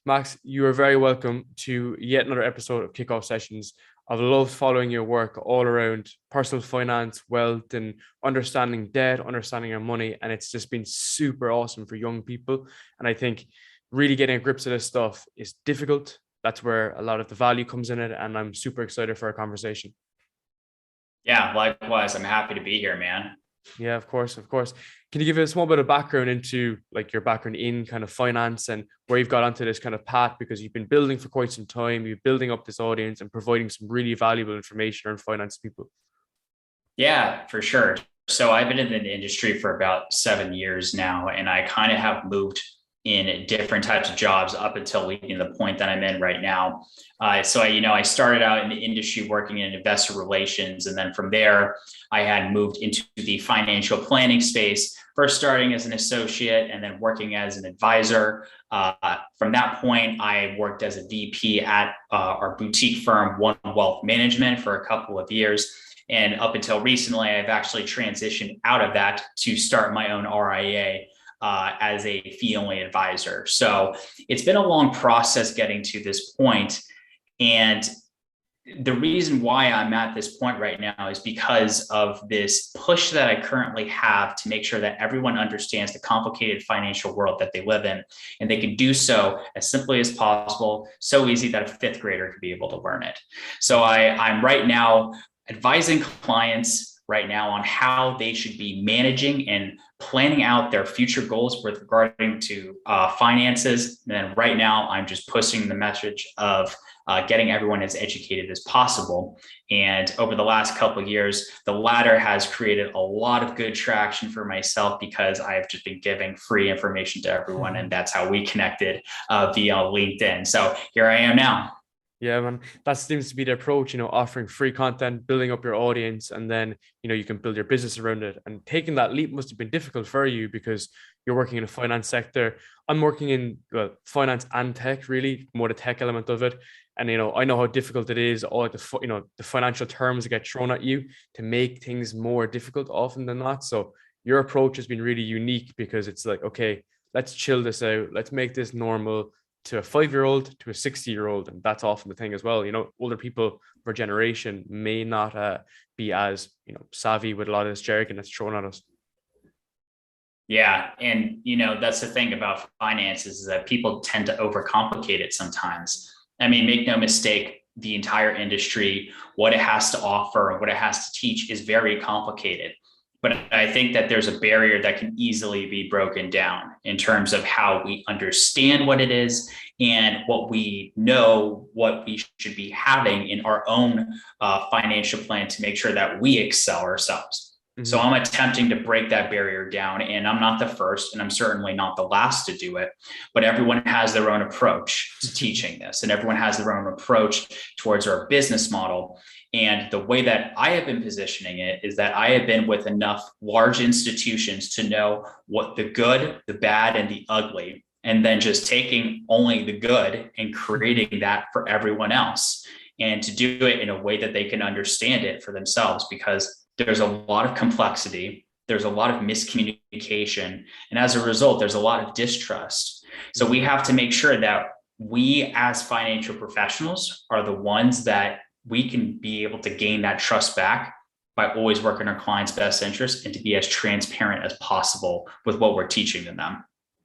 Max, you are very welcome to yet another episode of Kickoff Sessions. I've loved following your work all around personal finance, wealth, and understanding debt, understanding our money. And it's just been super awesome for young people. And I think really getting a grips of this stuff is difficult. That's where a lot of the value comes in it. And I'm super excited for our conversation. Yeah, likewise. I'm happy to be here, man. Yeah, of course, of course. Can you give us a small bit of background into like your background in kind of finance and where you've got onto this kind of path because you've been building for quite some time, you're building up this audience and providing some really valuable information around finance to people. Yeah, for sure. So I've been in the industry for about 7 years now, and I kind of have moved in different types of jobs up until leading the point that I'm in right now. I started out in the industry working in investor relations, and then from there, I had moved into the financial planning space. First, starting as an associate, and then working as an advisor. From that point, I worked as a VP at our boutique firm, One Wealth Management, for a couple of years. And up until recently, I've actually transitioned out of that to start my own RIA as a fee-only advisor. So it's been a long process getting to this point. And the reason why I'm at this point right now is because of this push that I currently have to make sure that everyone understands the complicated financial world that they live in. And they can do so as simply as possible, so easy that a fifth grader could be able to learn it. I'm right now advising clients right now on how they should be managing and planning out their future goals with regarding to finances. And then right now, I'm just pushing the message of getting everyone as educated as possible. And over the last couple of years, the latter has created a lot of good traction for myself because I've just been giving free information to everyone. And that's how we connected via LinkedIn. So here I am now. Yeah, man, that seems to be the approach, offering free content, building up your audience, and then, you can build your business around it. And taking that leap must have been difficult for you because you're working in the finance sector. I'm working in finance and tech, really, more the tech element of it. And, I know how difficult it is, all like the financial terms that get thrown at you to make things more difficult often than not. So your approach has been really unique because it's like, okay, let's chill this out. Let's make this normal to a 5-year-old to a 60-year-old, and that's often the thing as well. Older people of our generation may not be as savvy with a lot of this jargon that's thrown at us. Yeah. And, that's the thing about finances is that people tend to overcomplicate it sometimes. I mean, make no mistake, the entire industry, what it has to offer and what it has to teach is very complicated. But I think that there's a barrier that can easily be broken down in terms of how we understand what it is and what we know, what we should be having in our own financial plan to make sure that we excel ourselves. So Mm-hmm. I'm attempting to break that barrier down, and I'm not the first, and I'm certainly not the last to do it. But everyone has their own approach to teaching this, and everyone has their own approach towards our business model. And the way that I have been positioning it is that I have been with enough large institutions to know what the good, the bad, and the ugly, and then just taking only the good and creating that for everyone else, and to do it in a way that they can understand it for themselves, because there's a lot of complexity, there's a lot of miscommunication, and as a result, there's a lot of distrust. So we have to make sure that we as financial professionals are the ones that we can be able to gain that trust back by always working our clients' best interest and to be as transparent as possible with what we're teaching them.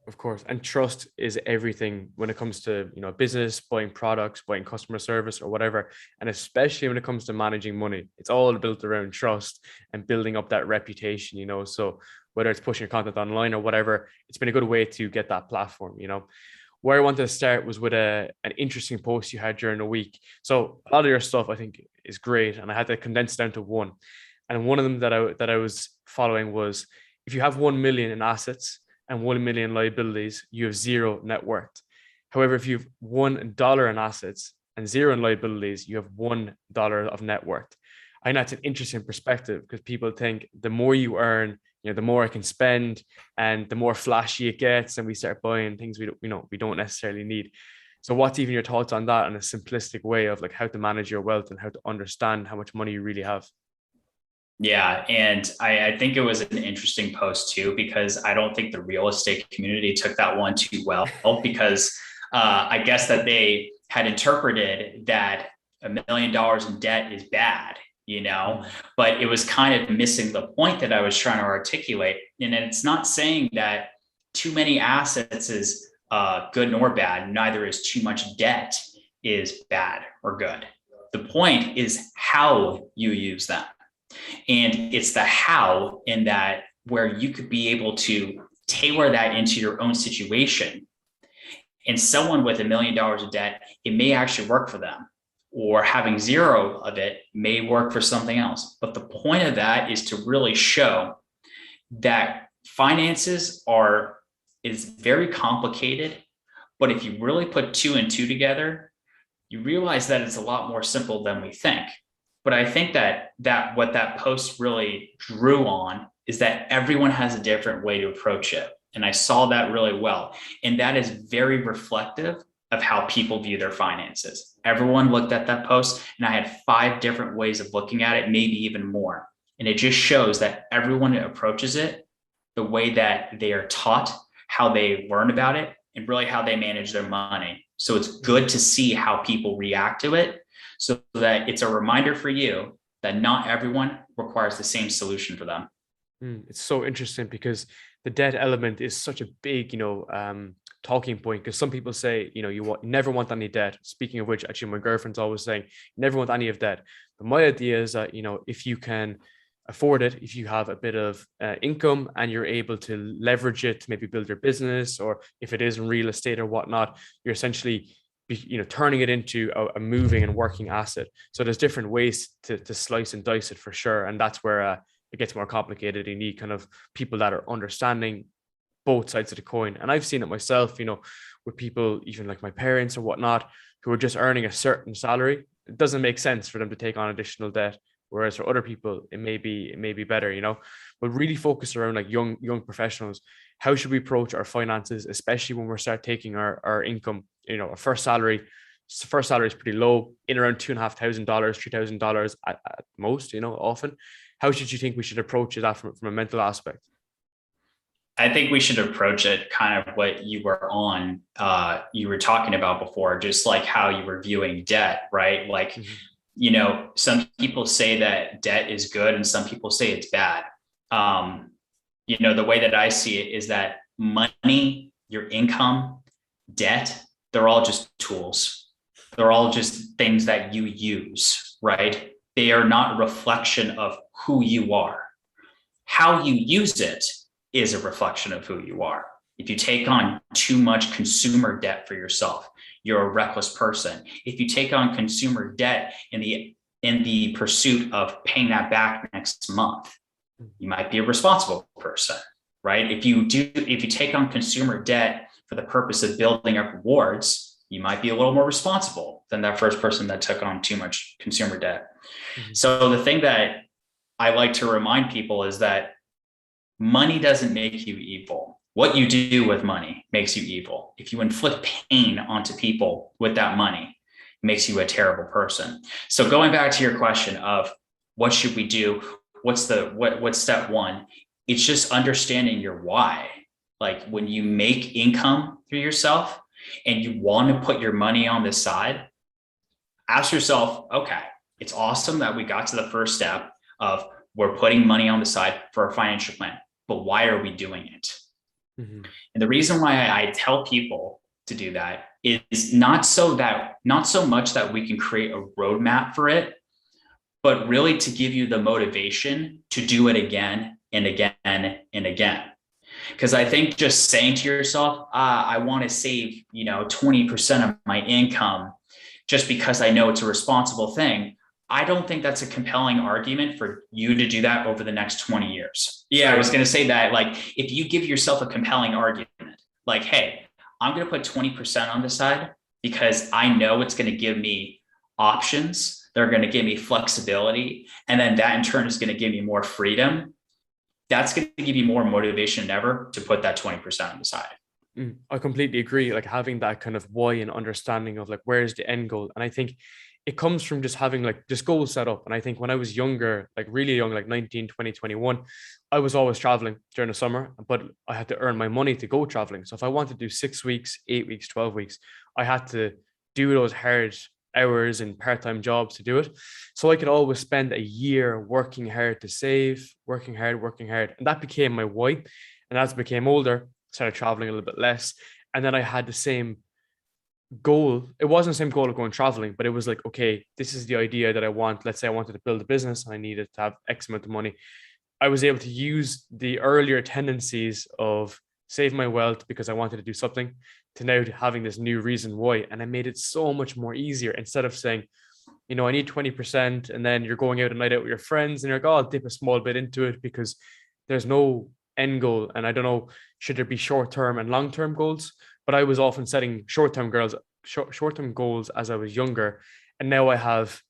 Of course. And trust is everything when it comes to, business, buying products, buying customer service or whatever. And especially when it comes to managing money, it's all built around trust and building up that reputation. So whether it's pushing your content online or whatever, it's been a good way to get that platform. Where I wanted to start was with an interesting post you had during the week. So a lot of your stuff I think is great, and I had to condense down to one. And one of them that I was following was, if you have 1 million in assets and 1 million liabilities, you have zero net worth. However, if you have $1 in assets and zero in liabilities, you have $1 of net worth. I know that's an interesting perspective because people think the more you earn, the more I can spend and the more flashy it gets, and we start buying things we don't necessarily need. So what's even your thoughts on that in a simplistic way of like how to manage your wealth and how to understand how much money you really have? Yeah. And I think it was an interesting post too, because I don't think the real estate community took that one too well, because I guess that they had interpreted that $1 million in debt is bad, but it was kind of missing the point that I was trying to articulate. And it's not saying that too many assets is good nor bad. Neither is too much debt is bad or good. The point is how you use them. And it's the how in that where you could be able to tailor that into your own situation. And someone with $1 million of debt, it may actually work for them, or having zero of it may work for something else. But the point of that is to really show that finances is very complicated, but if you really put 2 and 2 together, you realize that it's a lot more simple than we think. But I think that what that post really drew on is that everyone has a different way to approach it. And I saw that really well. And that is very reflective of how people view their finances. Everyone looked at that post, and I had 5 different ways of looking at it, maybe even more. And it just shows that everyone approaches it the way that they are taught, how they learn about it, and really how they manage their money. So it's good to see how people react to it, so that it's a reminder for you that not everyone requires the same solution for them. It's so interesting because the debt element is such a big, talking point, because some people say, you never want any debt. Speaking of which, actually, my girlfriend's always saying, you never want any of debt. But my idea is that, if you can afford it, if you have a bit of income and you're able to leverage it to maybe build your business, or if it is in real estate or whatnot, you're essentially turning it into a moving and working asset. So there's different ways to slice and dice it for sure. And that's where it gets more complicated. You need kind of people that are understanding both sides of the coin. And I've seen it myself, with people, even like my parents or whatnot, who are just earning a certain salary. It doesn't make sense for them to take on additional debt. Whereas for other people, it may be better, but really focus around like young professionals. How should we approach our finances, especially when we start taking our income, our first salary is pretty low, in around $2,500, $3,000 at most, often. How should you think we should approach that from a mental aspect? I think we should approach it kind of what you were talking about before, just like how you were viewing debt, right? Like, some people say that debt is good and some people say it's bad. The way that I see it is that money, your income, debt, they're all just tools. They're all just things that you use, right? They are not a reflection of who you are. How you use it is a reflection of who you are. If you take on too much consumer debt for yourself, you're a reckless person. If you take on consumer debt in the pursuit of paying that back next month, you might be a responsible person, right? If you take on consumer debt for the purpose of building up rewards, you might be a little more responsible than that first person that took on too much consumer debt. Mm-hmm. So the thing that I like to remind people is that money doesn't make you evil. What you do with money makes you evil. If you inflict pain onto people with that money, it makes you a terrible person. So going back to your question of what should we do? What's step one? It's just understanding your why. Like when you make income through yourself and you want to put your money on the side, ask yourself, okay, it's awesome that we got to the first step of we're putting money on the side for a financial plan, but why are we doing it? Mm-hmm. And the reason why I tell people to do that is not so much that we can create a roadmap for it, but really to give you the motivation to do it again and again and again. Because I think just saying to yourself, I want to save, 20% of my income just because I know it's a responsible thing, I don't think that's a compelling argument for you to do that over the next 20 years. Yeah, I was going to say that, like, if you give yourself a compelling argument, like, hey, I'm going to put 20% on the side because I know it's going to give me options. They're going to give me flexibility. And then that in turn is going to give me more freedom. That's going to give you more motivation than ever to put that 20% on the side. I completely agree. Like having that kind of why and understanding of like, where's the end goal? And I think it comes from just having like just goals set up. And I think when I was younger, like really young, like 19, 20, 21, I was always traveling during the summer, but I had to earn my money to go traveling. So if I wanted to do 6 weeks, 8 weeks, 12 weeks, I had to do those hard hours and part-time jobs to do it. So I could always spend a year working hard to save, working hard, working hard. And that became my why. And as I became older, started traveling a little bit less. And then I had the same goal. It wasn't the same goal of going traveling, but it was like, okay, this is the idea that I want. Let's say I wanted to build a business and I needed to have X amount of money. I was able to use the earlier tendencies of save my wealth because I wanted to do something to now having this new reason why. And I made it so much more easier instead of saying, I need 20%. And then you're going out a night out with your friends and you're like, oh, I'll dip a small bit into it because there's no end goal. And I don't know, should there be short-term and long-term goals? But I was often setting short-term goals as I was younger. And now I have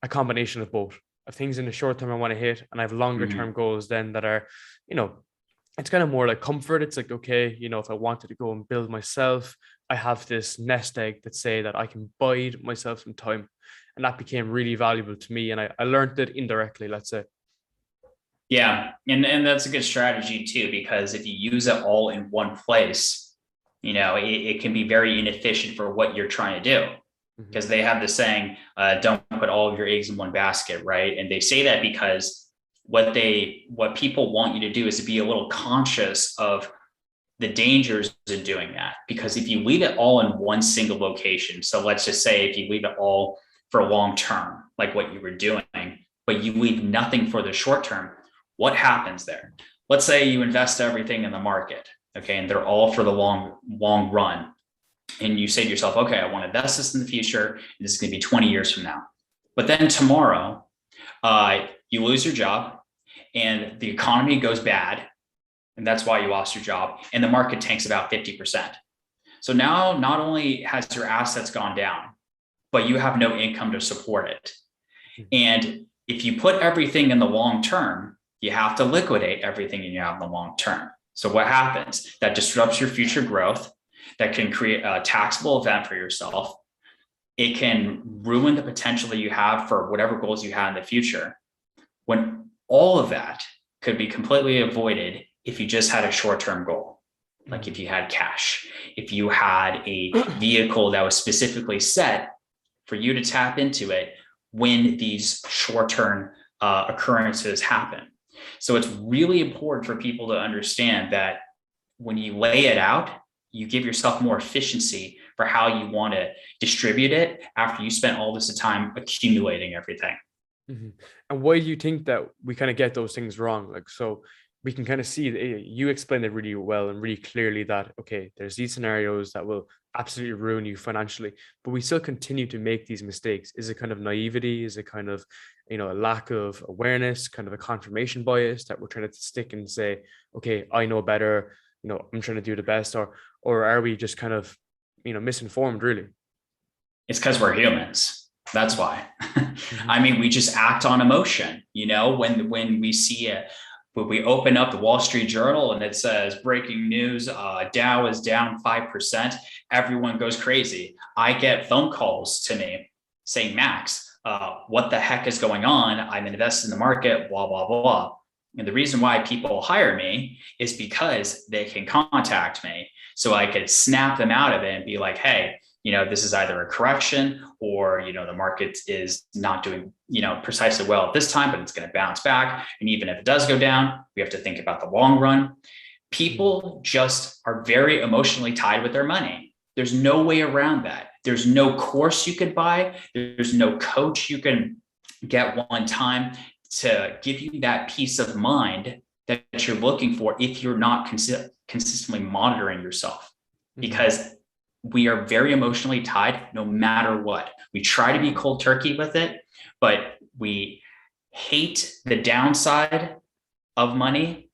a combination of both. Of things in the short term I want to hit, and I have longer term goals then that are, it's kind of more like comfort. It's like, okay, if I wanted to go and build myself, I have this nest egg that say that I can bide myself some time. And that became really valuable to me. And I learned it indirectly, let's say. Yeah. And that's a good strategy too, because if you use it all in one place, it can be very inefficient for what you're trying to do. Because they have the saying, don't put all of your eggs in one basket, right? And they say that because what people want you to do is to be a little conscious of the dangers in doing that. Because if you leave it all in one single location, so let's just say if you leave it all for long term, like what you were doing, but you leave nothing for the short term, what happens there? Let's say you invest everything in the market, okay, and they're all for the long run. And you say to yourself, okay, I want to invest this in the future. And this is going to be 20 years from now. But then tomorrow, you lose your job and the economy goes bad. And that's why you lost your job. And the market tanks about 50%. So now not only has your assets gone down, but you have no income to support it. And if you put everything in the long term, you have to liquidate everything you have in the long term. So what happens? That disrupts your future growth. That can create a taxable event for yourself. It can ruin the potential that you have for whatever goals you have in the future. When all of that could be completely avoided if you just had a short-term goal. Like if you had cash, if you had a vehicle that was specifically set for you to tap into it when these short-term occurrences happen. So it's really important for people to understand that when you lay it out, you give yourself more efficiency for how you want to distribute it after you spent all this time accumulating everything. And why do you think that we kind of get those things wrong? Like, so we can kind of see that you explained it really well and really clearly that, okay, there's these scenarios that will absolutely ruin you financially, but we still continue to make these mistakes. Is it kind of naivety? Is it kind of, a lack of awareness, kind of a confirmation bias that we're trying to stick and say, okay, I know better, I'm trying to do the best, or are we just kind of, misinformed really? It's because we're humans. That's why. I mean, we just act on emotion, when we see when we open up the Wall Street Journal and it says breaking news, Dow is down 5%, everyone goes crazy. I get phone calls to me saying, Max, what the heck is going on? I'm invested in the market, blah, blah, blah. And the reason why people hire me is because they can contact me. So I could snap them out of it and be like, hey, this is either a correction or, the market is not doing, precisely well at this time, but it's going to bounce back. And even if it does go down, we have to think about the long run. People just are very emotionally tied with their money. There's no way around that. There's no course you could buy. There's no coach you can get one time to give you that peace of mind that you're looking for if you're not consistently monitoring yourself. Because we are very emotionally tied no matter what. We try to be cold turkey with it, but we hate the downside of money.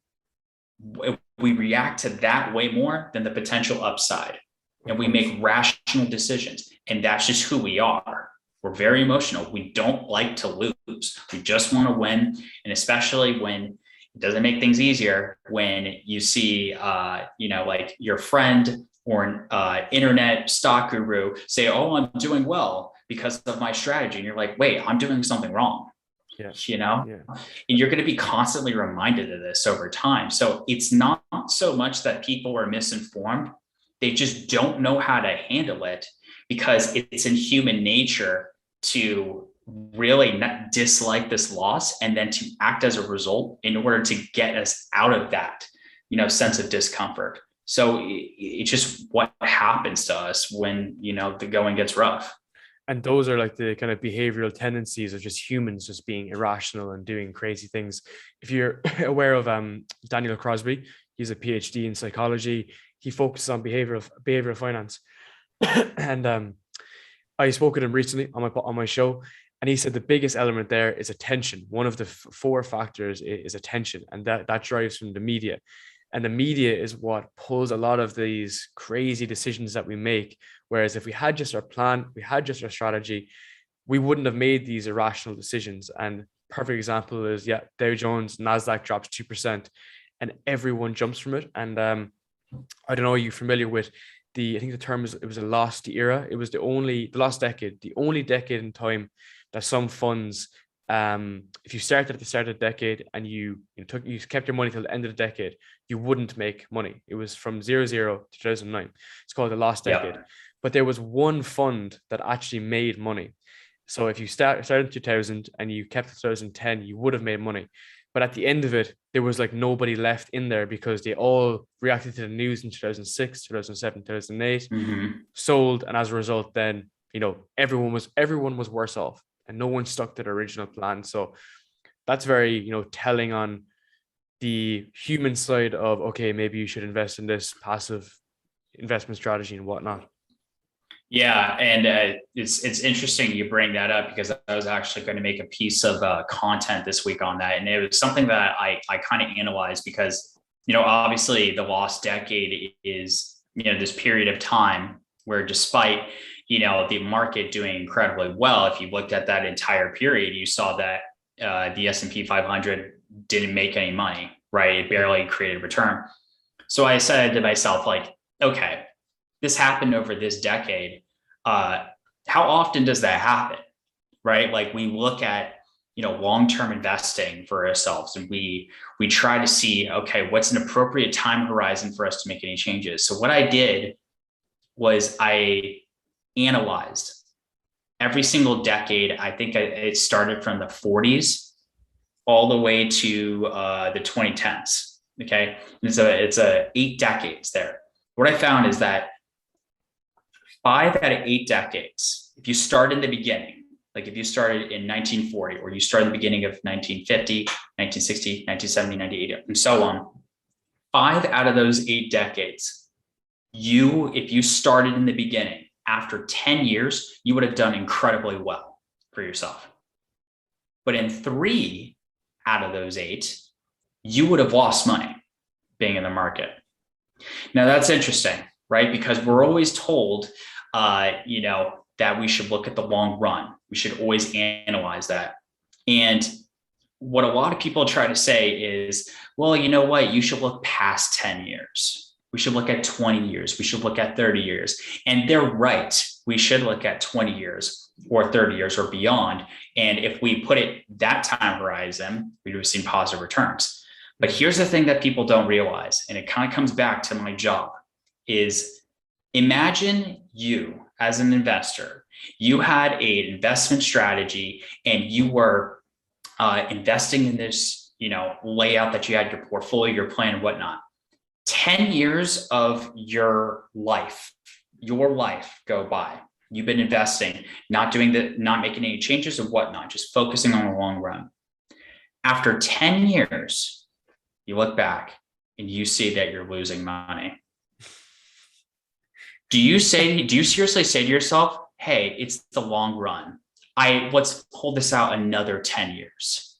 We react to that way more than the potential upside. And we make rational decisions. And that's just who we are. We're very emotional. We don't like to lose. We just want to win. And especially when it doesn't make things easier, when you see, like your friend or an internet stock guru say, oh, I'm doing well. because of my strategy. And you're like, wait, I'm doing something wrong. Yeah. And you're going to be constantly reminded of this over time. So it's not so much that people are misinformed. They just don't know how to handle it, because it's in human nature to really not dislike this loss and then to act as a result in order to get us out of that, sense of discomfort. So it's just what happens to us when, the going gets rough. And those are like the kind of behavioral tendencies of just humans just being irrational and doing crazy things. If you're aware of Daniel Crosby, he's a PhD in psychology. He focuses on behavioral finance. And I spoke with him recently on my show, and he said the biggest element there is attention. One of the four factors is attention, and that drives from the media. And the media is what pulls a lot of these crazy decisions that we make. Whereas if we had just our plan, we had just our strategy, we wouldn't have made these irrational decisions. And perfect example is, Dow Jones, NASDAQ drops 2% and everyone jumps from it. And I don't know, are you familiar with I think the term is, it was a lost era. It was the lost decade, the only decade in time that some funds, if you started at the start of the decade and you kept your money till the end of the decade, you wouldn't make money. It was from 00 to 2009. It's called the lost decade. But there was one fund that actually made money. So if you started in 2000 and you kept 2010, you would have made money. But at the end of it, there was like nobody left in there because they all reacted to the news in 2006, 2007, 2008, sold. And as a result, then, everyone was worse off and no one stuck to the original plan. So that's very, telling on the human side of, okay, maybe you should invest in this passive investment strategy and whatnot. Yeah, and it's interesting you bring that up, because I was actually going to make a piece of content this week on that, and it was something that I kind of analyzed, because obviously the lost decade is this period of time where, despite the market doing incredibly well, if you looked at that entire period, you saw that the S&P 500 didn't make any money, right? It barely created return. So I said to myself, like, okay, this happened over this decade. How often does that happen, right? Like, we look at, long-term investing for ourselves, and we try to see, okay, what's an appropriate time horizon for us to make any changes? So what I did was I analyzed every single decade. I think it started from the 40s all the way to the 2010s. Okay. It's a 8 decades there. What I found is that 5 out of 8 decades, if you start in the beginning, like if you started in 1940, or you start in the beginning of 1950, 1960, 1970, 1980, and so on, 5 out of those 8 decades, if you started in the beginning, after 10 years, you would have done incredibly well for yourself. But in 3 out of those 8, you would have lost money being in the market. Now that's interesting, right? Because we're always told, that we should look at the long run. We should always analyze that. And what a lot of people try to say is, well, you know what? You should look past 10 years. We should look at 20 years. We should look at 30 years. And they're right. We should look at 20 years or 30 years or beyond. And if we put it that time horizon, we would have seen positive returns. But here's the thing that people don't realize, and it kind of comes back to my job, is imagine you as an investor, you had an investment strategy and you were investing in this, layout that you had, your portfolio, your plan and whatnot. 10 years of your life go by. You've been investing, not making any changes and whatnot, just focusing on the long run. After 10 years, you look back and you see that you're losing money. Do you seriously say to yourself, hey, it's the long run, let's hold this out another 10 years?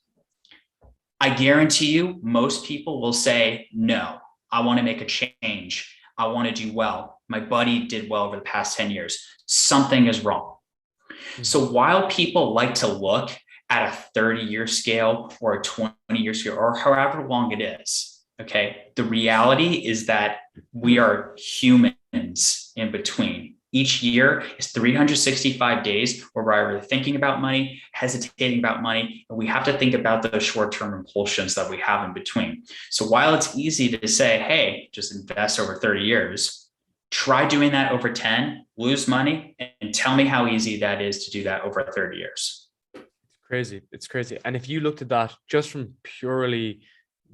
I guarantee you, most people will say, no, I want to make a change. I want to do well. My buddy did well over the past 10 years. Something is wrong. Mm-hmm. So while people like to look at a 30-year scale or a 20-year scale or however long it is, okay, the reality is that we are humans in between. Each year is 365 days where we're either thinking about money, hesitating about money, and we have to think about those short-term impulsions that we have in between. So while it's easy to say, hey, just invest over 30 years, try doing that over 10, lose money, and tell me how easy that is to do that over 30 years. Crazy. It's crazy. And if you looked at that just from purely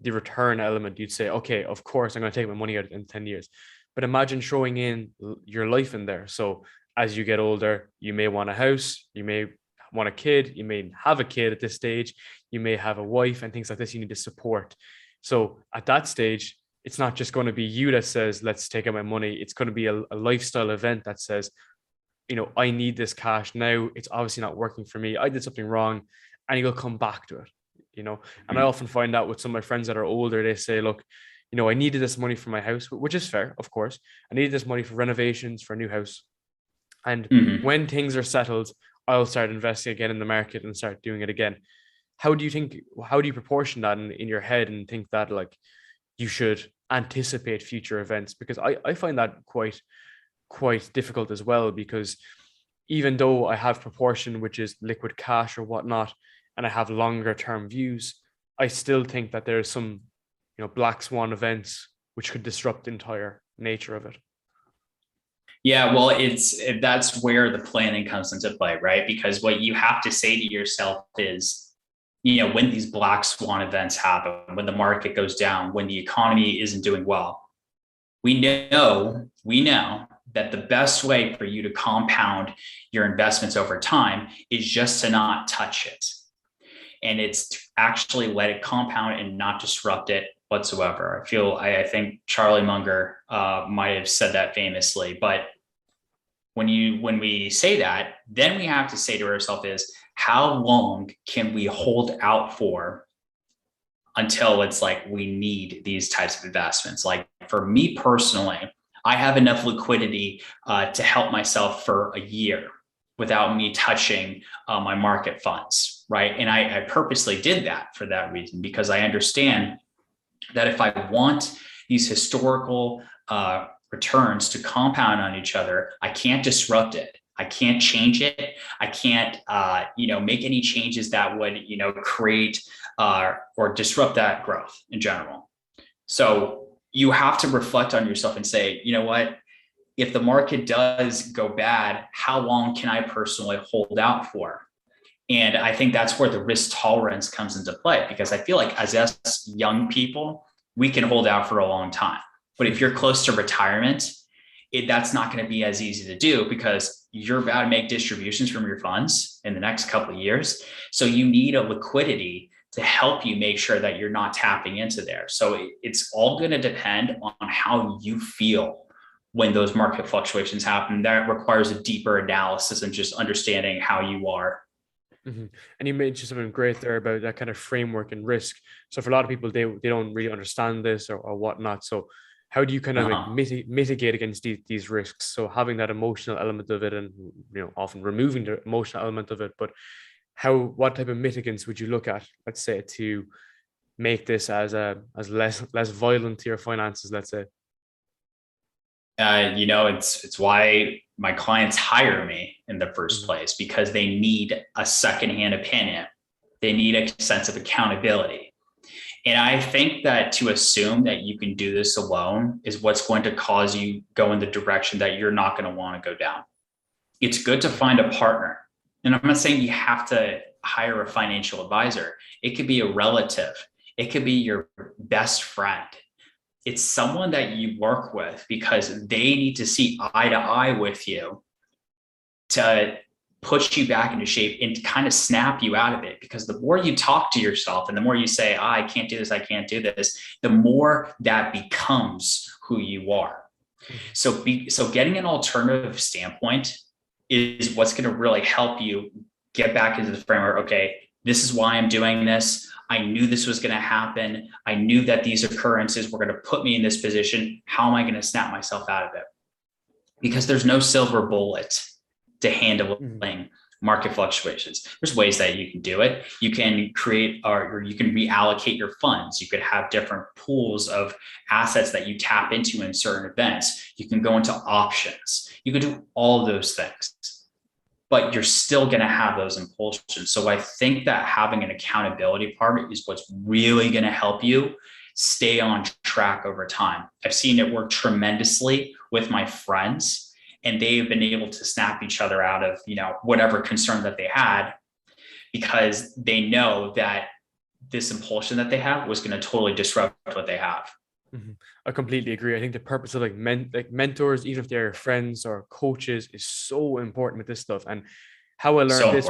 the return element, you'd say, okay, of course, I'm going to take my money out in 10 years. But imagine throwing in your life in there. So as you get older, you may want a house, you may want a kid, you may have a kid at this stage, you may have a wife and things like this you need to support. So at that stage, it's not just going to be you that says, let's take out my money. It's going to be a lifestyle event that says, I need this cash now. It's obviously not working for me. I did something wrong, and you'll come back to it, And I often find out with some of my friends that are older, they say, look, I needed this money for my house, which is fair, of course. I needed this money for renovations, for a new house. And when things are settled, I'll start investing again in the market and start doing it again. How do you proportion that in your head and think that like you should anticipate future events? Because I find that quite difficult as well, because even though I have proportion, which is liquid cash or whatnot, and I have longer term views, I still think that there's some black swan events which could disrupt the entire nature of it. Yeah, well, that's where the planning comes into play, right? Because what you have to say to yourself is, when these black swan events happen, when the market goes down, when the economy isn't doing well, we know that the best way for you to compound your investments over time is just to not touch it. And it's to actually let it compound and not disrupt it whatsoever. I think Charlie Munger might have said that famously, but when we say that, then we have to say to ourselves is, how long can we hold out for until it's like we need these types of investments? Like for me personally, I have enough liquidity to help myself for a year without me touching my market funds, right? And I purposely did that for that reason, because I understand that if I want these historical returns to compound on each other, I can't disrupt it. I can't change it. I can't, make any changes that would, create or disrupt that growth in general. So you have to reflect on yourself and say, you know what, if the market does go bad, how long can I personally hold out for? And I think that's where the risk tolerance comes into play, because I feel like as us young people, we can hold out for a long time. But if you're close to retirement, that's not going to be as easy to do, because you're about to make distributions from your funds in the next couple of years. So you need a liquidity to help you make sure that you're not tapping into there. So it's all going to depend on how you feel when those market fluctuations happen. That requires a deeper analysis and just understanding how you are. Mm-hmm. And you mentioned something great there about that kind of framework and risk. So for a lot of people, they don't really understand this or whatnot. So how do you kind of like mitigate against these risks? So having that emotional element of it, and often removing the emotional element of it, but what type of mitigants would you look at, let's say, to make this as less violent to your finances, let's say? It's why my clients hire me in the first place, because they need a secondhand opinion. They need a sense of accountability. And I think that to assume that you can do this alone is what's going to cause you go in the direction that you're not going to want to go down. It's good to find a partner. And I'm not saying you have to hire a financial advisor. It could be a relative. It could be your best friend. It's someone that you work with, because they need to see eye to eye with you to push you back into shape and to kind of snap you out of it. Because the more you talk to yourself and the more you say, I can't do this, I can't do this, the more that becomes who you are. So getting an alternative standpoint is what's going to really help you get back into the framework. Okay, this is why I'm doing this. I knew this was going to happen. I knew that these occurrences were going to put me in this position. How am I going to snap myself out of it? Because there's no silver bullet to handling market fluctuations. There's ways that you can do it. You can create or you can reallocate your funds. You could have different pools of assets that you tap into in certain events. You can go into options. You can do all those things, but you're still going to have those impulsions. So I think that having an accountability partner is what's really going to help you stay on track over time. I've seen it work tremendously with my friends, and they've been able to snap each other out of, whatever concern that they had, because they know that this impulsion that they have was going to totally disrupt what they have. Mm-hmm. I completely agree. I think the purpose of like mentors, even if they're friends or coaches, is so important with this stuff. And how I learned this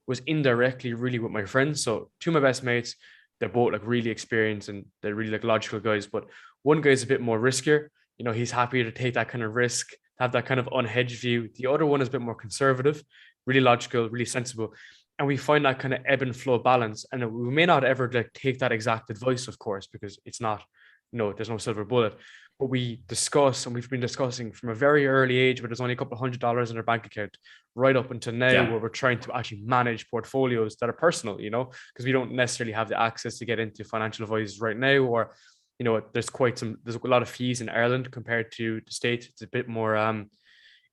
was indirectly really with my friends. So two of my best mates, they're both like really experienced and they're really like logical guys. But one guy's a bit more riskier. He's happy to take that kind of risk, have that kind of unhedged view. The other one is a bit more conservative, really logical, really sensible. And we find that kind of ebb and flow balance. And we may not ever like take that exact advice, of course, because it's not, there's no silver bullet. But we discuss, and we've been discussing from a very early age, where there's only a couple of $100s in our bank account, right up until now, where we're trying to actually manage portfolios that are personal, because we don't necessarily have the access to get into financial advisors right now, or there's a lot of fees in Ireland compared to the States. It's a bit more,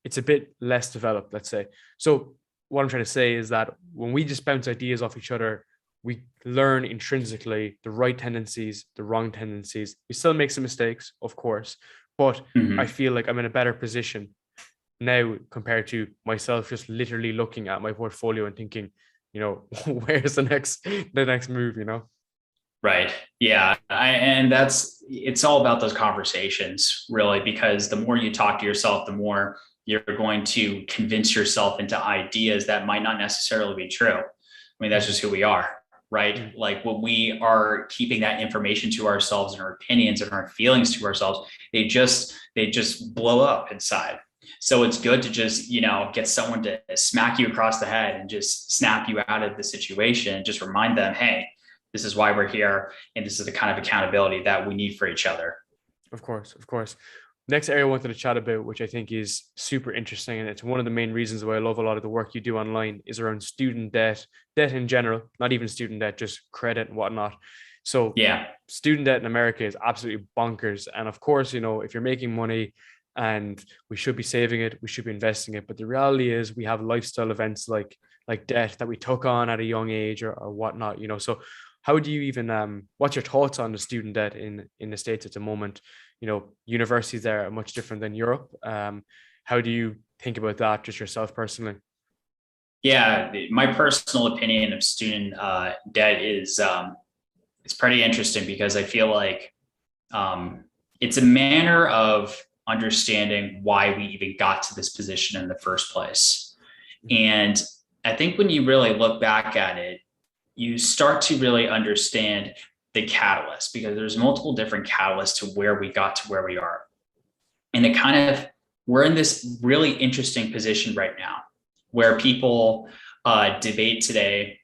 it's a bit less developed, let's say. So what I'm trying to say is that when we just bounce ideas off each other, we learn intrinsically the right tendencies, the wrong tendencies. We still make some mistakes, of course, but I feel like I'm in a better position now compared to myself just literally looking at my portfolio and thinking, where's the next move, Right. Yeah. And it's all about those conversations, really, because the more you talk to yourself, the more you're going to convince yourself into ideas that might not necessarily be true. I mean, that's just who we are, right? Like when we are keeping that information to ourselves and our opinions and our feelings to ourselves, they just blow up inside. So it's good to just, get someone to smack you across the head and just snap you out of the situation and just remind them, hey, this is why we're here. And this is the kind of accountability that we need for each other. Of course. Next area I wanted to chat about, which I think is super interesting, and it's one of the main reasons why I love a lot of the work you do online, is around student debt in general, not even student debt, just credit and whatnot. So student debt in America is absolutely bonkers. And of course, if you're making money, and we should be saving it, we should be investing it. But the reality is we have lifestyle events like debt that we took on at a young age or whatnot, So how do you even, what's your thoughts on the student debt in the States at the moment? Universities there are much different than Europe. How do you think about that just yourself personally? Yeah, my personal opinion of student debt is it's pretty interesting, because I feel like it's a manner of understanding why we even got to this position in the first place. And I think when you really look back at it, you start to really understand the catalyst, because there's multiple different catalysts to where we got to where we are. And we're in this really interesting position right now where people debate today,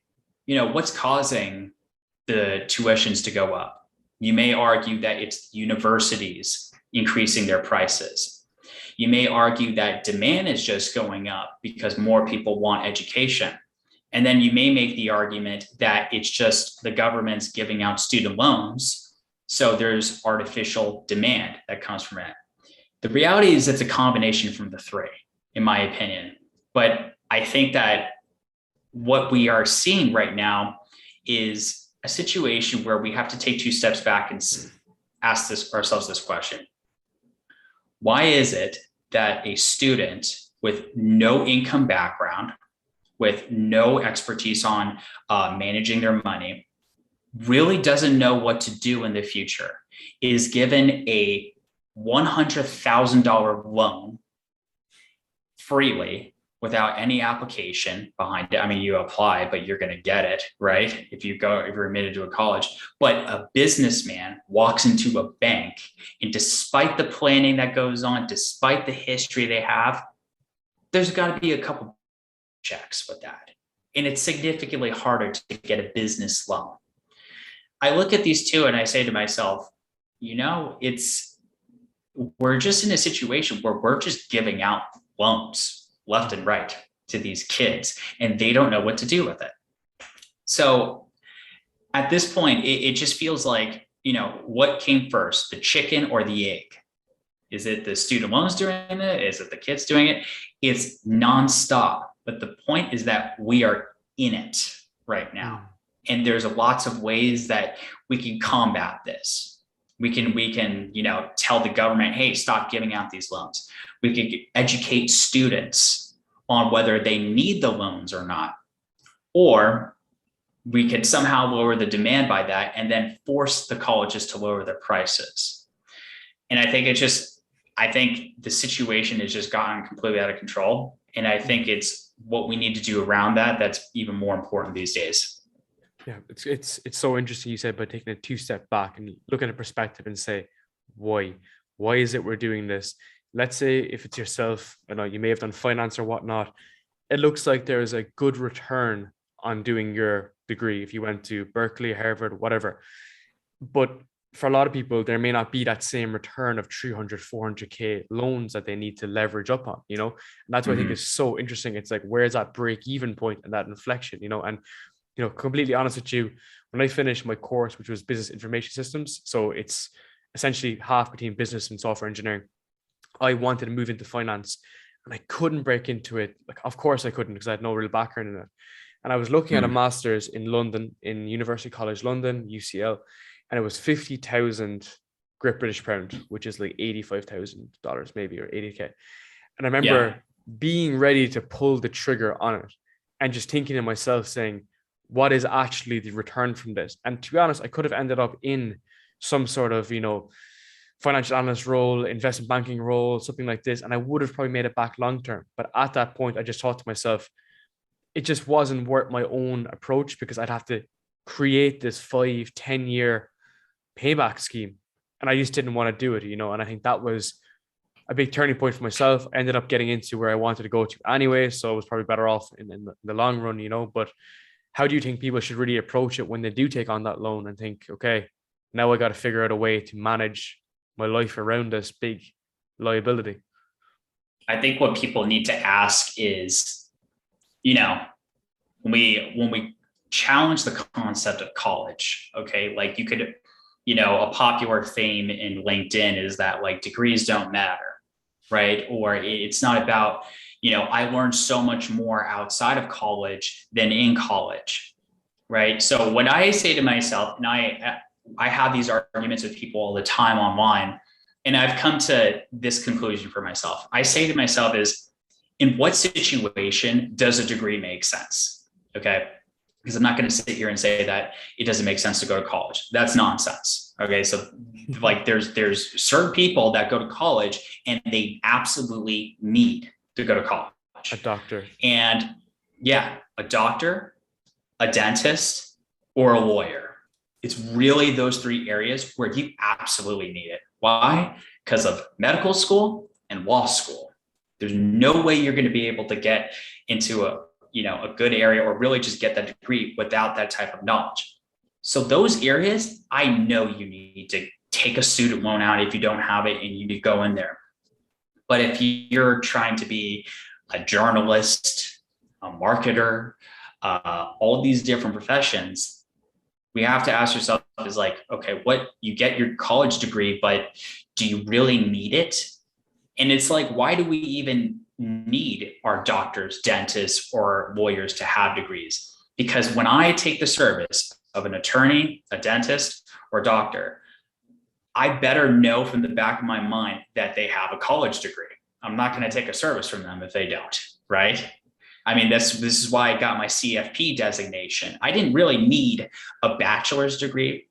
what's causing the tuitions to go up? You may argue that it's universities increasing their prices. You may argue that demand is just going up because more people want education. And then you may make the argument that it's just the government's giving out student loans, so there's artificial demand that comes from it. The reality is it's a combination from the three, in my opinion. But I think that what we are seeing right now is a situation where we have to take two steps back and ask ourselves this question. Why is it that a student with no income background, with no expertise on managing their money, really doesn't know what to do in the future, is given a $100,000 loan freely without any application behind it? I mean, you apply, but you're going to get it, right? If you're admitted to a college. But a businessman walks into a bank, and despite the planning that goes on, despite the history they have, there's got to be a couple checks with that. And it's significantly harder to get a business loan. I look at these two and I say to myself, we're just in a situation where we're just giving out loans left and right. to these kids, and they don't know what to do with it. So at this point, it just feels like, what came first, the chicken or the egg? Is it the student loans doing it? Is it the kids doing it? It's nonstop. But the point is that we are in it right now. And there's lots of ways that we can combat this. We can, tell the government, hey, stop giving out these loans. We could educate students on whether they need the loans or not. Or we could somehow lower the demand by that and then force the colleges to lower their prices. And I think the situation has just gotten completely out of control. And I think it's what we need to do around that that's even more important these days. Yeah, it's so interesting you said, by taking a 2 step back and look at a perspective and say, why is it we're doing this? Let's say if it's yourself, I know you may have done finance or whatnot. It looks like there is a good return on doing your degree if you went to Berkeley, Harvard, whatever. But for a lot of people, there may not be that same return of 300, 400K loans that they need to leverage up on, and that's what I think is so interesting. It's like, where's that break even point and that inflection, and, completely honest with you, when I finished my course, which was business information systems, so it's essentially half between business and software engineering, I wanted to move into finance and I couldn't break into it. Like, of course I couldn't, because I had no real background in it. And I was looking at a master's in London, in University College London, UCL, and it was 50,000 Great British pound, which is like $85,000 maybe, or 80K. And I remember being ready to pull the trigger on it and just thinking to myself, saying, what is actually the return from this? And to be honest, I could have ended up in some sort of, financial analyst role, investment banking role, something like this. And I would have probably made it back long term. But at that point, I just thought to myself, it just wasn't worth my own approach, because I'd have to create this 5-10 year payback scheme. And I just didn't want to do it, and I think that was a big turning point for myself. I ended up getting into where I wanted to go to anyway. So I was probably better off in the long run, but how do you think people should really approach it when they do take on that loan and think, okay, now I got to figure out a way to manage my life around this big liability? I think what people need to ask is, when we challenge the concept of college, okay, like you could, a popular theme in LinkedIn is that like degrees don't matter, right? Or it's not about, I learned so much more outside of college than in college, right? So when I say to myself, and I have these arguments with people all the time online, and I've come to this conclusion for myself. I say to myself is, in what situation does a degree make sense? Okay. Because I'm not going to sit here and say that it doesn't make sense to go to college. That's nonsense. Okay. So like there's certain people that go to college and they absolutely need to go to college. A doctor. And a doctor, a dentist, or a lawyer. It's really those 3 areas where you absolutely need it. Why? Because of medical school and law school. There's no way you're going to be able to get into a good area or really just get that degree without that type of knowledge. So those areas, I know you need to take a student loan out if you don't have it and you need to go in there. But if you're trying to be a journalist, a marketer, all these different professions, we have to ask yourself is like, okay, what you get your college degree, but do you really need it? And it's like, why do we even need our doctors, dentists, or lawyers to have degrees? Because when I take the service of an attorney, a dentist, or a doctor, I better know from the back of my mind that they have a college degree. I'm not going to take a service from them if they don't, right? I mean, this is why I got my CFP designation. I didn't really need a bachelor's degree,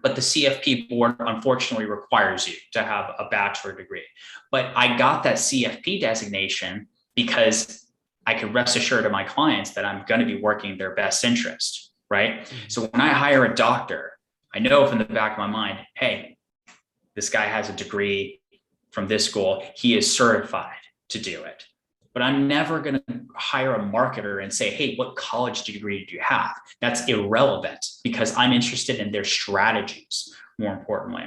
but the CFP board unfortunately requires you to have a bachelor degree. But I got that CFP designation because I could rest assured to my clients that I'm going to be working in their best interest, right? Mm-hmm. So when I hire a doctor, I know from the back of my mind, hey, this guy has a degree from this school. He is certified to do it. But I'm never going to hire a marketer and say, hey, what college degree do you have? That's irrelevant because I'm interested in their strategies, more importantly.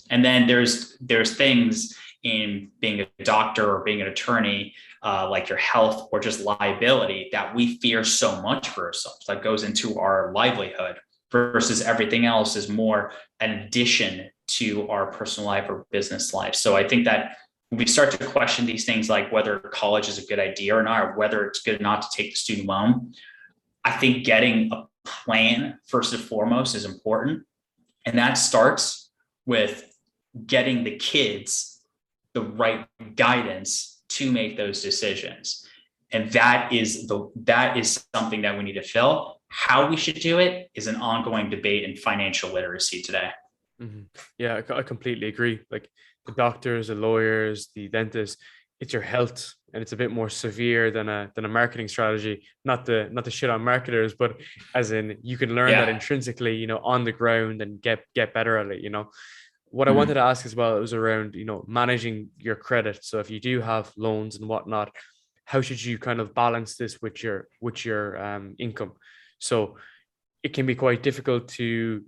And then there's things in being a doctor or being an attorney, like your health or just liability, that we fear so much for ourselves that goes into our livelihood, versus everything else is more an addition to our personal life or business life. So I think that when we start to question these things, like whether college is a good idea or not, or whether it's good not to take the student loan, I think getting a plan first and foremost is important. And that starts with getting the kids the right guidance to make those decisions. And that is something that we need to fill. How we should do it is an ongoing debate in financial literacy today. Mm-hmm. Yeah, I completely agree. Like the doctors, the lawyers, the dentists, it's your health, and it's a bit more severe than a marketing strategy. Not the shit on marketers, but as in you can learn that intrinsically, on the ground and get better at it. What I wanted to ask as well was around, managing your credit. So if you do have loans and whatnot, how should you kind of balance this with your income? So it can be quite difficult to,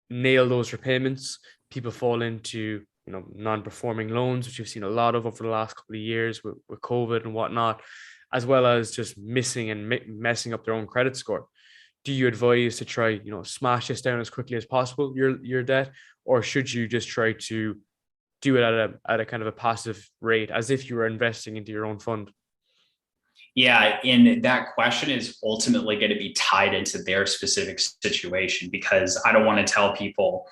nail those repayments. People fall into, non-performing loans, which you've seen a lot of over the last couple of years with COVID and whatnot, as well as just missing and messing up their own credit score. Do you advise to try, smash this down as quickly as possible, your debt, or should you just try to do it at a kind of a passive rate, as if you were investing into your own fund? Yeah, and that question is ultimately going to be tied into their specific situation, because I don't want to tell people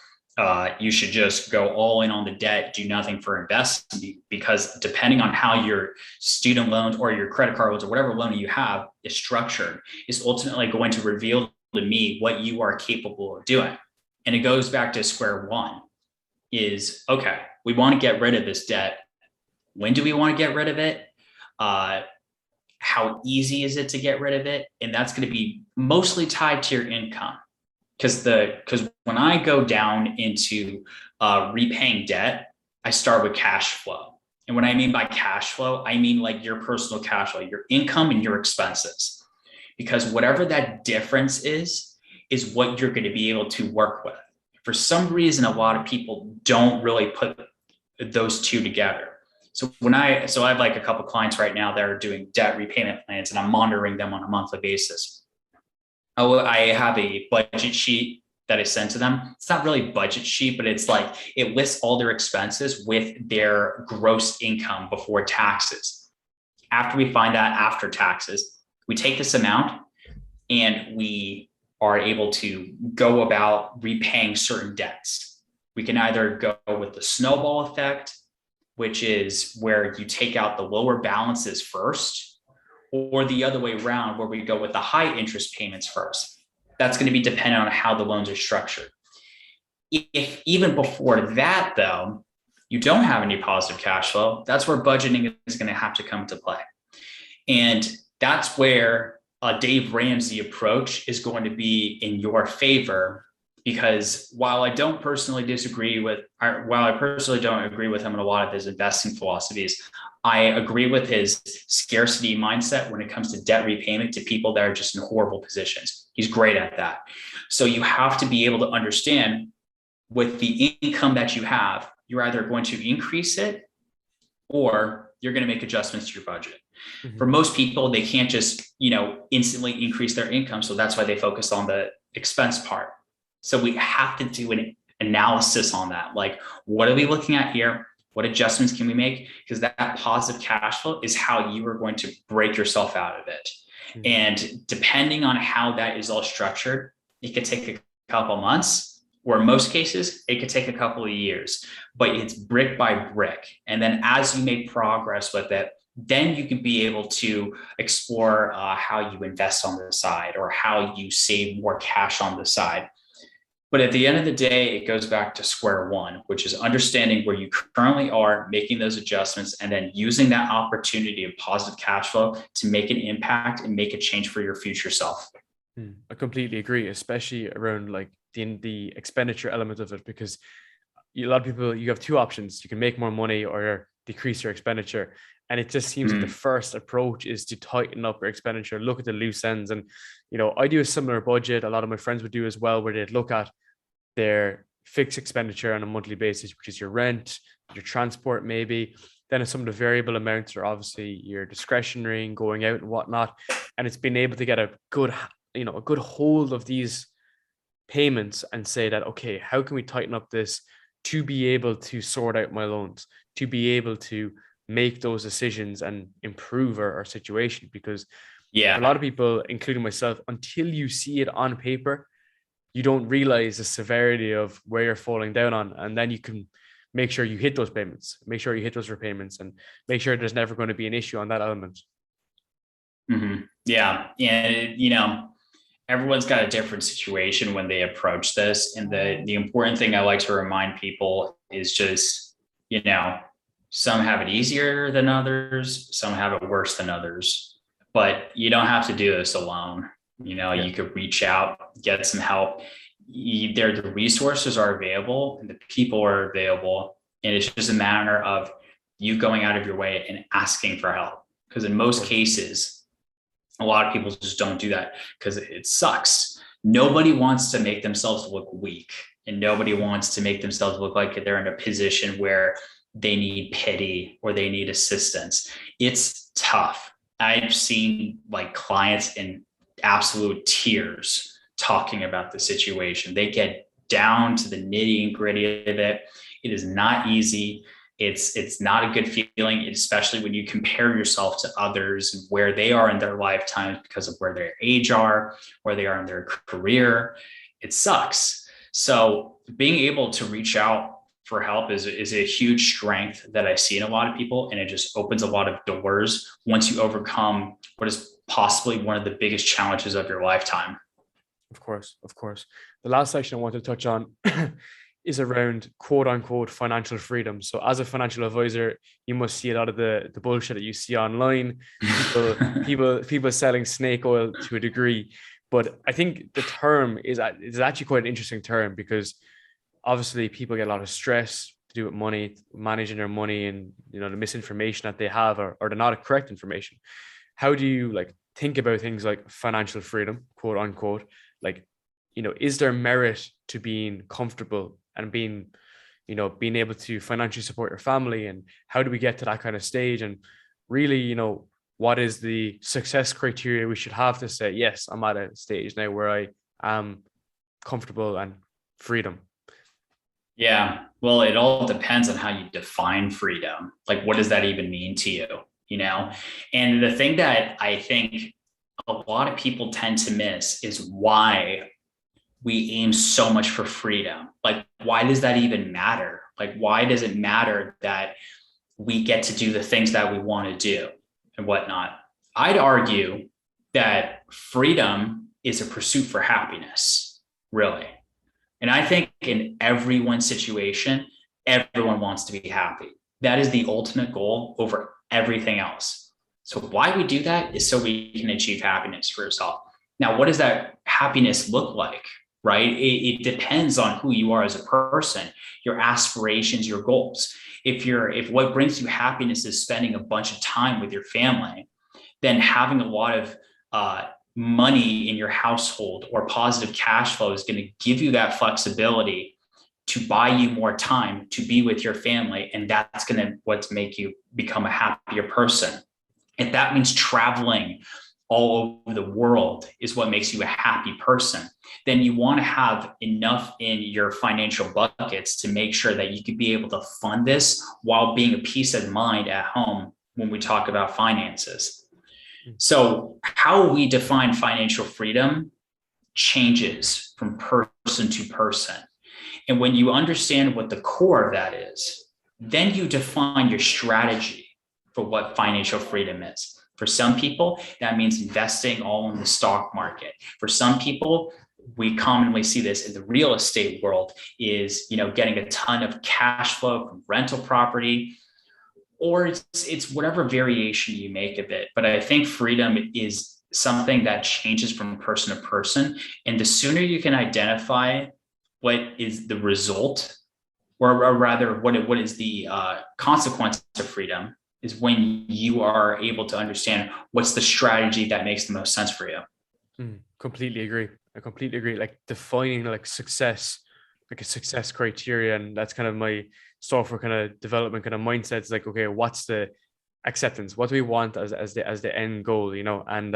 you should just go all in on the debt, do nothing for investing, because depending on how your student loans or your credit card loans or whatever loan you have is structured, is ultimately going to reveal to me what you are capable of doing. And it goes back to square one is, okay, we want to get rid of this debt. When do we want to get rid of it? How easy is it to get rid of it? And that's going to be mostly tied to your income. Because when I go down into repaying debt, I start with cash flow. And what I mean by cash flow, I mean like your personal cash flow, your income and your expenses. Because whatever that difference is what you're going to be able to work with. For some reason, a lot of people don't really put those two together. So I have like a couple of clients right now that are doing debt repayment plans, and I'm monitoring them on a monthly basis. Oh, I have a budget sheet that I send to them. It's not really budget sheet, but it's like it lists all their expenses with their gross income before taxes. After we find that after taxes, we take this amount and we are able to go about repaying certain debts. We can either go with the snowball effect, which is where you take out the lower balances first, or the other way around, where we go with the high interest payments first. That's going to be dependent on how the loans are structured. If even before that, though, you don't have any positive cash flow, that's where budgeting is going to have to come into play. And that's where a Dave Ramsey approach is going to be in your favor, because while I personally don't agree with him in a lot of his investing philosophies, I agree with his scarcity mindset when it comes to debt repayment to people that are just in horrible positions. He's great at that. So you have to be able to understand, with the income that you have, you're either going to increase it or you're going to make adjustments to your budget. Mm-hmm. For most people, they can't just, instantly increase their income. So that's why they focus on the expense part. So we have to do an analysis on that. Like, what are we looking at here? What adjustments can we make? Because that positive cash flow is how you are going to break yourself out of it. Mm-hmm. And depending on how that is all structured, it could take a couple months, or in most cases, it could take a couple of years, but it's brick by brick. And then as you make progress with it, then you can be able to explore how you invest on the side, or how you save more cash on the side. But at the end of the day, it goes back to square one, which is understanding where you currently are, making those adjustments, and then using that opportunity of positive cash flow to make an impact and make a change for your future self. I completely agree, especially around like the expenditure element of it, because a lot of people, you have two options. You can make more money or decrease your expenditure. And it just seems like the first approach is to tighten up your expenditure, look at the loose ends. And, I do a similar budget. A lot of my friends would do as well, where they'd look at their fixed expenditure on a monthly basis, which is your rent, your transport maybe. Then some of the variable amounts are obviously your discretionary and going out and whatnot. And it's been able to get a good, a good hold of these payments and say that, okay, how can we tighten up this to be able to sort out my loans, to be able to make those decisions and improve our situation? Because for a lot of people, including myself, until you see it on paper, you don't realize the severity of where you're falling down on. And then you can make sure you hit those payments, make sure you hit those repayments, and make sure there's never going to be an issue on that element. Mm-hmm. Yeah. And, everyone's got a different situation when they approach this. And the important thing I like to remind people is just, some have it easier than others, some have it worse than others, but you don't have to do this alone. You could reach out, get some help. The resources are available and the people are available. And it's just a matter of you going out of your way and asking for help. Because in most cases, a lot of people just don't do that because it sucks. Nobody wants to make themselves look weak, and nobody wants to make themselves look like they're in a position where they need pity or they need assistance. It's tough. I've seen clients in absolute tears talking about the situation. They get down to the nitty and gritty of it. It is not easy. It's not a good feeling, especially when you compare yourself to others and where they are in their lifetimes because of where their age are, where they are in their career. It sucks. So being able to reach out for help is a huge strength that I see in a lot of people. And it just opens a lot of doors once you overcome what is possibly one of the biggest challenges of your lifetime. Of course. The last section I want to touch on is around quote unquote financial freedom. So as a financial advisor, you must see a lot of the bullshit that you see online, people selling snake oil to a degree. But I think the term is actually quite an interesting term, because obviously people get a lot of stress to do with money, managing their money, and the misinformation that they have or the not correct information. How do you think about things like financial freedom, quote unquote? Is there merit to being comfortable and being able to financially support your family? And how do we get to that kind of stage? And really, what is the success criteria we should have to say, yes, I'm at a stage now where I am comfortable and freedom? Yeah, well, it all depends on how you define freedom. What does that even mean to you? And the thing that I think a lot of people tend to miss is why we aim so much for freedom. Why does that even matter? Why does it matter that we get to do the things that we want to do and whatnot? I'd argue that freedom is a pursuit for happiness, really. And I think in everyone's situation, everyone wants to be happy. That is the ultimate goal over everything else. So why we do that is so we can achieve happiness for yourself. Now, what does that happiness look like? Right? It depends on who you are as a person, your aspirations, your goals. If what brings you happiness is spending a bunch of time with your family, then having a lot of money in your household or positive cash flow is going to give you that flexibility to buy you more time to be with your family. And that's going to make you become a happier person. If that means traveling all over the world is what makes you a happy person, then you want to have enough in your financial buckets to make sure that you could be able to fund this while being a peace of mind at home when we talk about finances. So how we define financial freedom changes from person to person. And when you understand what the core of that is, then you define your strategy for what financial freedom is. For some people, that means investing all in the stock market. For some people, we commonly see this in the real estate world, is getting a ton of cash flow from rental property, or it's whatever variation you make of it. But I think freedom is something that changes from person to person. And the sooner you can identify what is the result, or rather what is the consequence of freedom, is when you are able to understand what's the strategy that makes the most sense for you. Completely agree. I completely agree. Defining success like a success criteria, and that's kind of my software kind of development kind of mindset. It's like, okay, what's the acceptance? What do we want as the end goal, you know? And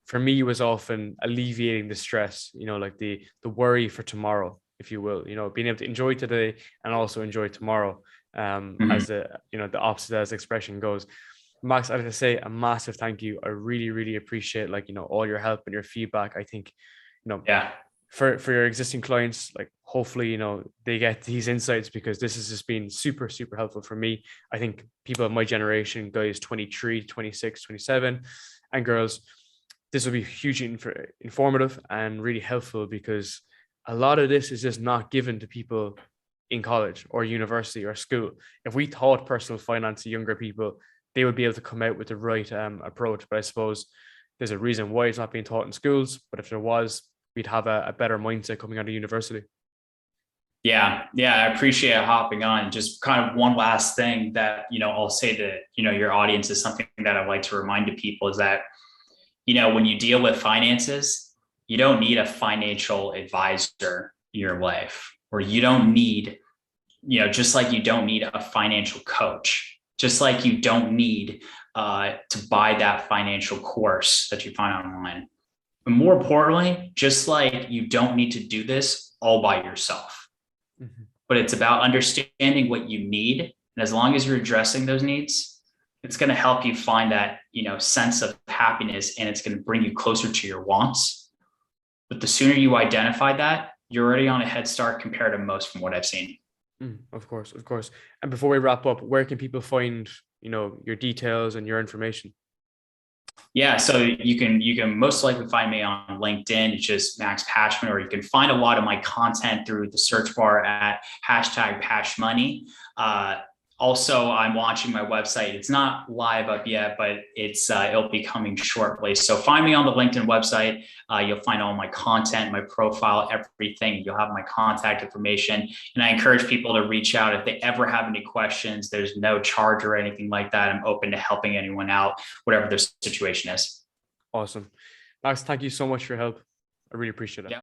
for me, it was often alleviating the stress, you know, like the worry for tomorrow, if you will, you know, being able to enjoy today and also enjoy tomorrow, Mhm. as the, you know, the opposite as expression goes. Max, I'd like to say a massive thank you. I really, really appreciate, like, you know, all your help and your feedback. I think, you know, Yeah. for your existing clients, like hopefully, you know, they get these insights, because this has just been super, super helpful for me. I think people of my generation, guys 23, 26, 27, and girls, this will be hugely informative and really helpful, because a lot of this is just not given to people in college or university or school. If we taught personal finance to younger people, they would be able to come out with the right approach. But I suppose there's a reason why it's not being taught in schools. But if there was, we'd have a better mindset coming out of university. Yeah, yeah, I appreciate hopping on. Just kind of one last thing that, I'll say to, your audience is something that I like to remind to people is that, when you deal with finances, you don't need a financial advisor in your life, or you don't need, just like you don't need a financial coach, just like you don't need to buy that financial course that you find online. But more importantly, just like you don't need to do this all by yourself, Mhm. but it's about understanding what you need. And as long as you're addressing those needs, it's going to help you find that, sense of happiness, and it's going to bring you closer to your wants. But the sooner you identify that, you're already on a head start compared to most from what I've seen. Of course, of course. And before we wrap up, where can people find, you know, your details and your information? Yeah, so you can most likely find me on LinkedIn. It's just Max Pashman, or you can find a lot of my content through the search bar at #PashMoney. Also, I'm launching my website. It's not live up yet, but it'll be coming shortly. So find me on the LinkedIn website. You'll find all my content, my profile, everything. You'll have my contact information. And I encourage people to reach out if they ever have any questions. There's no charge or anything like that. I'm open to helping anyone out, whatever their situation is. Awesome. Max, thank you so much for your help. I really appreciate it. Yeah.